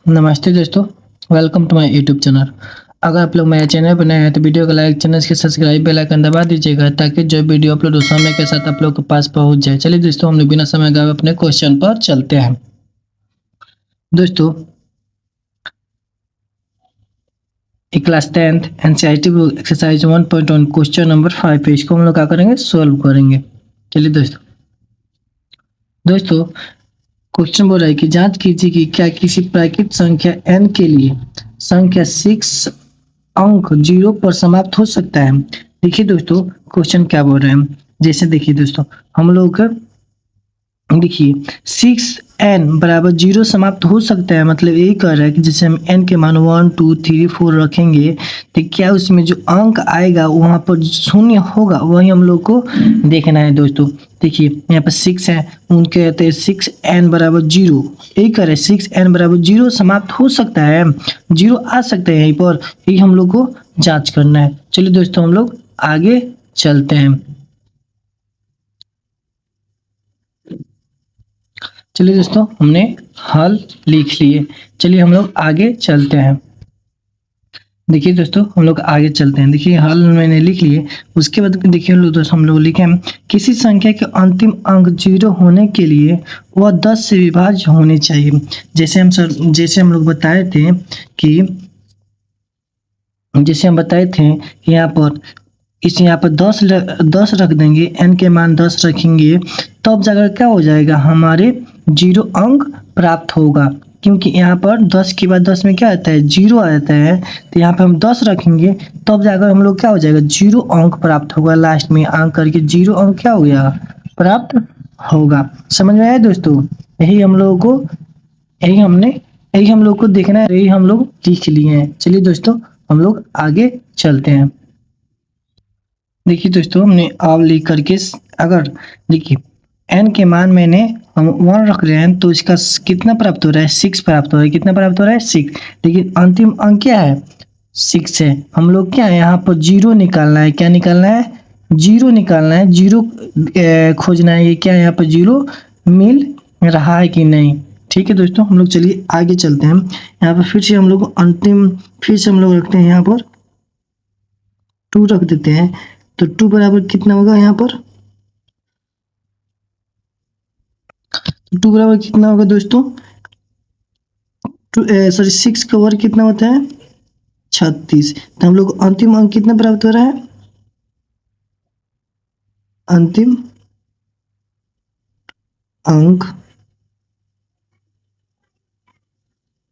नमस्ते दोस्तों, welcome to my YouTube channel. अगर आप लोग मेरे चैनल पर नए हैं तो वीडियो को लाइक, चैनल के सब्सक्राइब, बेल आइकन दबा दीजिएगा ताकि जो वीडियो अपलोड हो समय के साथ आप लोग के पास पहुंच जाए। चलिए दोस्तों, हम लोग बिना समय गवाए अपने क्वेश्चन पर चलते हैं। दोस्तों, class 10th NCERT book exercise 1.1 question number 5 है। इसको हम लोग क्या करेंगे, सोल्व करेंगे। चलिए दोस्तों क्वेश्चन बोल रहा है कि जांच कीजिए कि क्या किसी प्राकृत संख्या n के लिए संख्या 6 अंक 0 पर समाप्त हो सकता है। देखिए दोस्तों, क्वेश्चन क्या बोल रहे हैं। जैसे देखिए दोस्तों, हम लोग देखिए 6n बराबर 0 समाप्त हो सकता है। मतलब यही कह रहा है कि जैसे हम n के मान 1 2 3 4 रखेंगे तो क्या उसमें जो अंक आएगा वहां पर शून्य होगा, वही हम लोग को देखना है। दोस्तों देखिए यहाँ पर 6 है, उनके कहते हैं 6n बराबर 0। यही कह रहे 6n बराबर 0 समाप्त हो सकता है, 0 आ सकता है यहीं पर। यही हम लोग को जांच करना है। चलिए दोस्तों, हम लोग आगे चलते हैं। चलिए दोस्तों, हमने हल लिख लिए। चलिए हम लोग आगे चलते हैं। देखिए दोस्तों, हम लोग आगे चलते हैं। देखिए हल मैंने लिख लिए। उसके बाद देखिए दोस्तों, हम लोग लिखे किसी संख्या के अंतिम अंक 0 होने के लिए वह 10 से विभाज्य होनी चाहिए। जैसे हम लोग बताए थे कि यहाँ पर 10 रख देंगे, n के मान 10 रखेंगे, तब जाकर क्या हो जाएगा, हमारे 0 अंक प्राप्त होगा। क्योंकि यहाँ पर 10 के बाद 10 में क्या आता है, 0 आ जाता है। तो यहाँ पर हम 10 रखेंगे तब जाकर हम लोग क्या हो जाएगा, 0 अंक प्राप्त होगा। लास्ट में अंक करके 0 अंक क्या हो गया, प्राप्त होगा। समझ में आया दोस्तों? यही हम लोग को देखना है, यही हम लोग लिख लिए हैं। चलिए दोस्तों, हम लोग आगे चलते हैं। देखिए दोस्तों, हमने अब लिख करके अगर देखिए n के मान मैंने हम 1 रख रहे हैं तो इसका कितना प्राप्त हो रहा है, 6 प्राप्त हो रहा है। कितना प्राप्त हो रहा है, 6। लेकिन अंतिम अंक क्या है, 6 है। हम लोग क्या है, यहाँ पर 0 निकालना है। क्या निकालना है, 0 निकालना है। 0 खोजना है। ये क्या है, यहाँ पर 0 मिल रहा है कि नहीं। ठीक है दोस्तों, हम लोग चलिए आगे चलते हैं। यहाँ पर फिर से हम लोग रखते हैं, यहाँ पर 2 रख देते हैं। तो 2 बराबर कितना होगा, यहाँ पर 2 बराबर कितना होगा दोस्तों, 6 का वर्ग कितना होता है, 36। तो हम लोग अंतिम अंक कितना प्राप्त हो रहा है, अंतिम अंक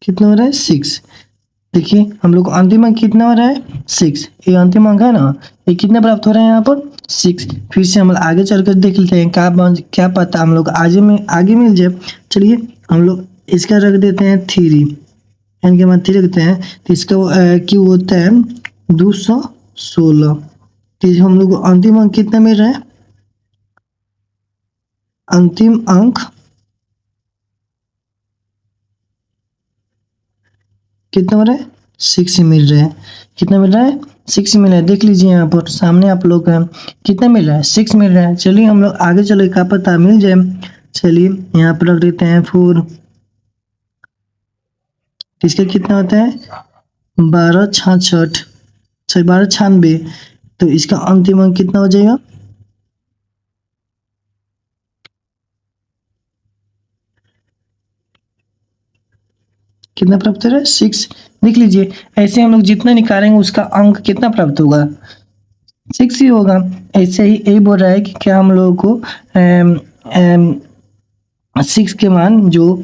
कितना हो रहा है, 6। देखिए हम लोग अंतिम अंक कितना हो रहा है, 6। ये अंतिम अंक है ना, ये कितना प्राप्त हो रहा है, यहाँ पर 6। फिर से हम आगे चलकर देख लेते हैं, क्या पता हम लोग आगे मिल जाए। चलिए हम लोग इसका रख देते हैं 3, n के बाद 3 रखते हैं। तो इसका क्यों होता है 216। तो हम लोग को अंतिम अंक कितना मिल रहा है, अंतिम अंक कितना हो रहा है, 6 मिल रहा है। कितना मिल रहा है, 6 मिल रहा है। देख लीजिए यहाँ पर सामने आप लोग हैं, कितना मिल रहा है, 6 मिल रहा है। चलिए हम लोग आगे चले, क्या पता मिल जाए। चलिए यहाँ पर रख देते हैं 4। इसका कितना होता है, 1296। तो इसका अंतिम अंक कितना हो जाएगा, कितना प्राप्त हो रहा है, 6। देख लीजिए, ऐसे हम लोग जितना निकालेंगे उसका अंक कितना प्राप्त होगा, 6 ही होगा। ऐसे ही यही बोल रहा है कि क्या हम लोगों को 6 के मान जो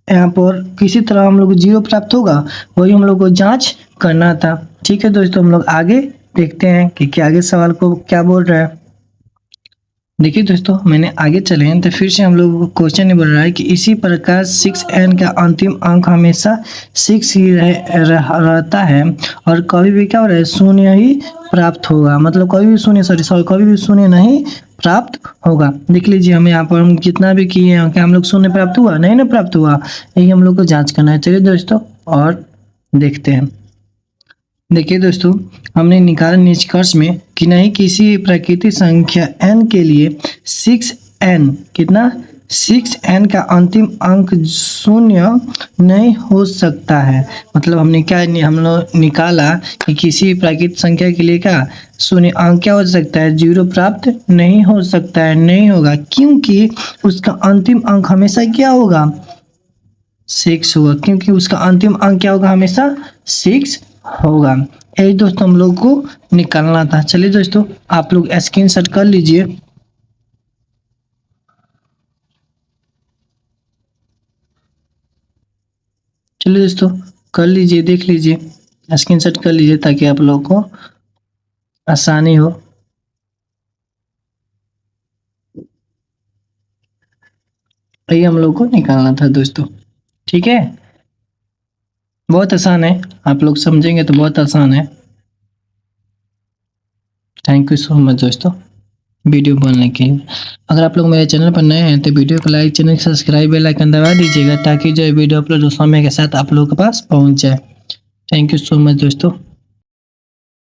यहाँ पर किसी तरह हम लोग को 0 प्राप्त होगा, वही हम लोग को जांच करना था। ठीक है दोस्तों, हम लोग आगे देखते हैं कि आगे सवाल को क्या बोल रहा है। देखिए दोस्तों, मैंने आगे चले हैं तो फिर से हम लोग को क्वेश्चन नहीं बोल रहा है कि इसी प्रकार 6n का अंतिम अंक हमेशा 6 ही रहता है और कभी भी क्या हो रहा है, शून्य ही प्राप्त होगा। मतलब कभी भी शून्य नहीं प्राप्त होगा। देख लीजिए, हमें यहाँ पर हम कितना भी किए हैं, क्या हम लोग शून्य प्राप्त हुआ, नहीं ना प्राप्त हुआ। यही हम लोग को जाँच करना है। चलिए दोस्तों, और देखते हैं। देखिए दोस्तों, हमने निकाला निष्कर्ष में कि नहीं किसी प्राकृतिक संख्या n के लिए 6n कितना 6n का अंतिम अंक शून्य नहीं हो सकता है। मतलब हमने क्या हम लोग निकाला कि किसी भी प्राकृतिक संख्या के लिए क्या शून्य अंक क्या हो सकता है, 0 प्राप्त नहीं हो सकता है, नहीं होगा, क्योंकि उसका अंतिम अंक हमेशा क्या होगा, 6 होगा, क्योंकि उसका अंतिम अंक क्या होगा, हमेशा 6 होगा। यही दोस्तों हम लोग को निकालना था। चलिए दोस्तों आप लोग स्क्रीनशॉट कर लीजिए। चलिए दोस्तों कर लीजिए, देख लीजिए, स्क्रीनशॉट कर लीजिए ताकि आप लोगों को आसानी हो। यही हम लोग को निकालना था दोस्तों, ठीक है। बहुत आसान है, आप लोग समझेंगे तो बहुत आसान है। थैंक यू सो मच दोस्तों वीडियो बनने के लिए। अगर आप लोग मेरे चैनल पर नए हैं तो वीडियो को लाइक, चैनल को सब्सक्राइब, बेल आइकन दबा दीजिएगा ताकि जो वीडियो अपलोड समय के साथ आप लोगों के पास पहुंच जाए। थैंक यू सो मच दोस्तों।